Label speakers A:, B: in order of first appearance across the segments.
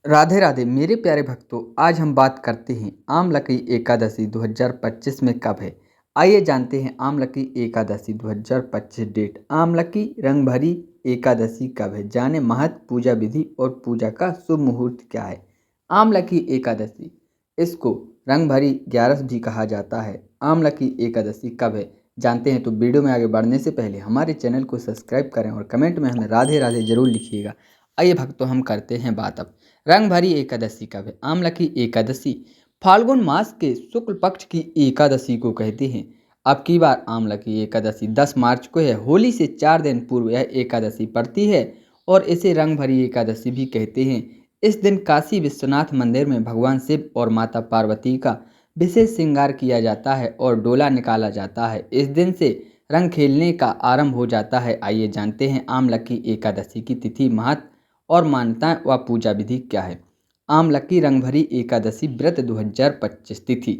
A: राधे राधे मेरे प्यारे भक्तों। आज हम बात करते हैं आमलकी एकादशी 2025 में कब है। आइए जानते हैं आमलकी एकादशी 2025 डेट। आमलकी रंगभरी एकादशी कब है, जाने महत्व, पूजा विधि और पूजा का शुभ मुहूर्त क्या है। आमलकी एकादशी, इसको रंगभरी ग्यारस भी कहा जाता है। आमलकी एकादशी कब है जानते हैं, तो वीडियो में आगे बढ़ने से पहले हमारे चैनल को सब्सक्राइब करें और कमेंट में हमें राधे राधे जरूर लिखिएगा। आइए भक्तों, हम करते हैं बात अब। रंगभरी एकादशी कब है। आमलकी एकादशी फाल्गुन मास के शुक्ल पक्ष की एकादशी को कहते हैं। अब की बार आमलकी एकादशी 10 मार्च को है। होली से 4 दिन पूर्व यह एकादशी पड़ती है और इसे रंगभरी एकादशी भी कहते हैं। इस दिन काशी विश्वनाथ मंदिर में भगवान शिव और माता पार्वती का विशेष श्रृंगार किया जाता है और डोला निकाला जाता है। इस दिन से रंग खेलने का आरंभ हो जाता है। आइए जानते हैं आमलकी एकादशी की तिथि, महत्व और मान्यताएं व पूजा विधि क्या है। आमलकी रंगभरी एकादशी व्रत 2025 तिथि।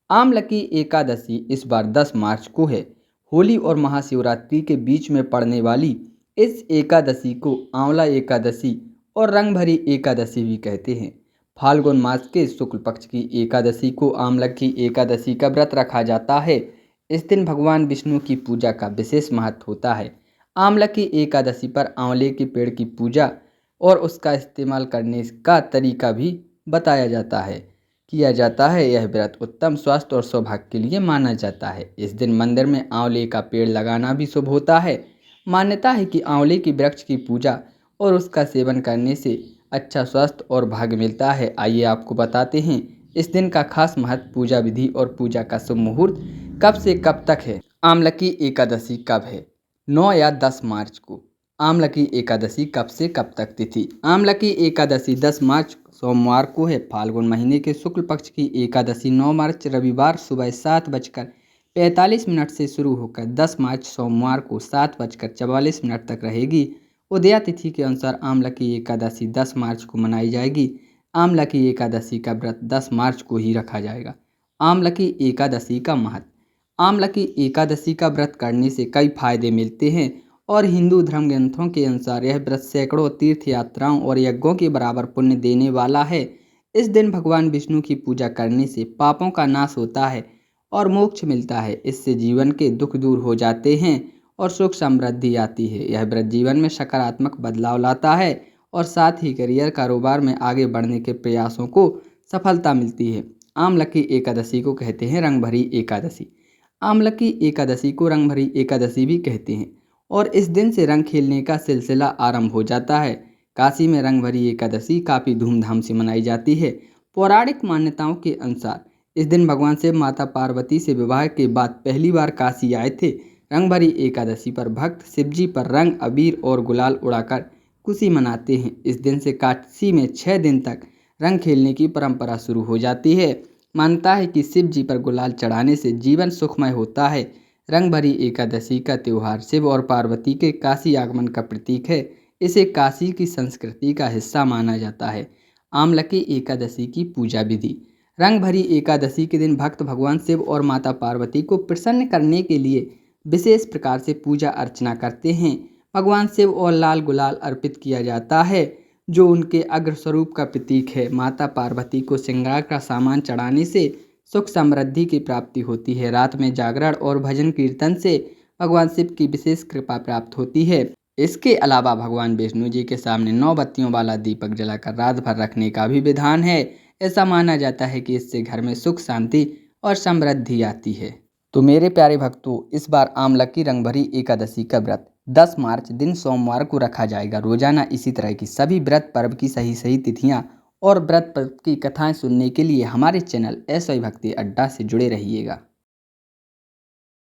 A: आमलकी एकादशी इस बार 10 मार्च को है। होली और महाशिवरात्रि के बीच में पड़ने वाली इस एकादशी को आंवला एकादशी और रंगभरी एकादशी भी कहते हैं। फाल्गुन मास के शुक्ल पक्ष की एकादशी को आमलकी एकादशी का व्रत रखा जाता है। इस दिन भगवान विष्णु की पूजा का विशेष महत्व होता है। आमलकी एकादशी पर आंवले के पेड़ की पूजा और उसका इस्तेमाल करने का तरीका भी बताया जाता है, किया जाता है। यह व्रत उत्तम स्वास्थ्य और सौभाग्य के लिए माना जाता है। इस दिन मंदिर में आंवले का पेड़ लगाना भी शुभ होता है। मान्यता है कि आंवले की वृक्ष की पूजा और उसका सेवन करने से अच्छा स्वास्थ्य और भाग्य मिलता है। आइए आपको बताते हैं इस दिन का खास महत्व, पूजा विधि और पूजा का शुभ मुहूर्त कब से कब तक है। आमलकी एकादशी कब है, 9 या 10 मार्च को। आमलकी एकादशी कब से कब तक तिथि। आमलकी एकादशी 10 मार्च सोमवार को है। फाल्गुन महीने के शुक्ल पक्ष की एकादशी 9 मार्च रविवार सुबह 7:45 से शुरू होकर 10 मार्च सोमवार को 7:44 तक रहेगी। उदया तिथि के अनुसार आमलकी एकादशी 10 मार्च को मनाई जाएगी। आमलकी एकादशी का व्रत 10 मार्च को ही रखा जाएगा। आमलकी एकादशी का महत्व। आमलकी एकादशी का व्रत करने से कई फायदे मिलते हैं और हिंदू धर्म ग्रंथों के अनुसार यह व्रत सैकड़ों तीर्थ यात्राओं और यज्ञों के बराबर पुण्य देने वाला है। इस दिन भगवान विष्णु की पूजा करने से पापों का नाश होता है और मोक्ष मिलता है। इससे जीवन के दुख दूर हो जाते हैं और सुख समृद्धि आती है। यह व्रत जीवन में सकारात्मक बदलाव लाता है और साथ ही करियर कारोबार में आगे बढ़ने के प्रयासों को सफलता मिलती है। आमलकी एकादशी को कहते हैं रंगभरी एकादशी। आमलकी एकादशी को रंगभरी एकादशी भी कहते हैं और इस दिन से रंग खेलने का सिलसिला आरंभ हो जाता है। काशी में रंगभरी एकादशी काफ़ी धूमधाम से मनाई जाती है। पौराणिक मान्यताओं के अनुसार इस दिन भगवान शिव माता पार्वती से विवाह के बाद पहली बार काशी आए थे। रंगभरी एकादशी पर भक्त शिवजी पर रंग, अबीर और गुलाल उड़ाकर खुशी मनाते हैं। इस दिन से काशी में 6 दिन तक रंग खेलने की परंपरा शुरू हो जाती है। मानता है कि शिव जी पर गुलाल चढ़ाने से जीवन सुखमय होता है। रंगभरी एकादशी का त्यौहार शिव और पार्वती के काशी आगमन का प्रतीक है। इसे काशी की संस्कृति का हिस्सा माना जाता है। आमलकी एकादशी की पूजा विधि। रंगभरी एकादशी के दिन भक्त भगवान शिव और माता पार्वती को प्रसन्न करने के लिए विशेष प्रकार से पूजा अर्चना करते हैं। भगवान शिव और लाल गुलाल अर्पित किया जाता है जो उनके अग्र स्वरूप का प्रतीक है। माता पार्वती को श्रृंगार का सामान चढ़ाने से सुख समृद्धि की प्राप्ति होती है। रात में जागरण और भजन कीर्तन से भगवान शिव की विशेष कृपा प्राप्त होती है। इसके अलावा भगवान विष्णु जी के सामने 9 बत्तियों वाला दीपक जलाकर रात भर रखने का भी विधान है। ऐसा माना जाता है कि इससे घर में सुख, शांति और समृद्धि आती है। तो मेरे प्यारे भक्तों, इस बार आमलकी रंगभरी एकादशी का व्रत 10 मार्च दिन सोमवार को रखा जाएगा। रोजाना इसी तरह की सभी व्रत पर्व की सही तिथियां और व्रत पर्व की कथाएं सुनने के लिए हमारे चैनल एस आई भक्ति अड्डा से जुड़े रहिएगा।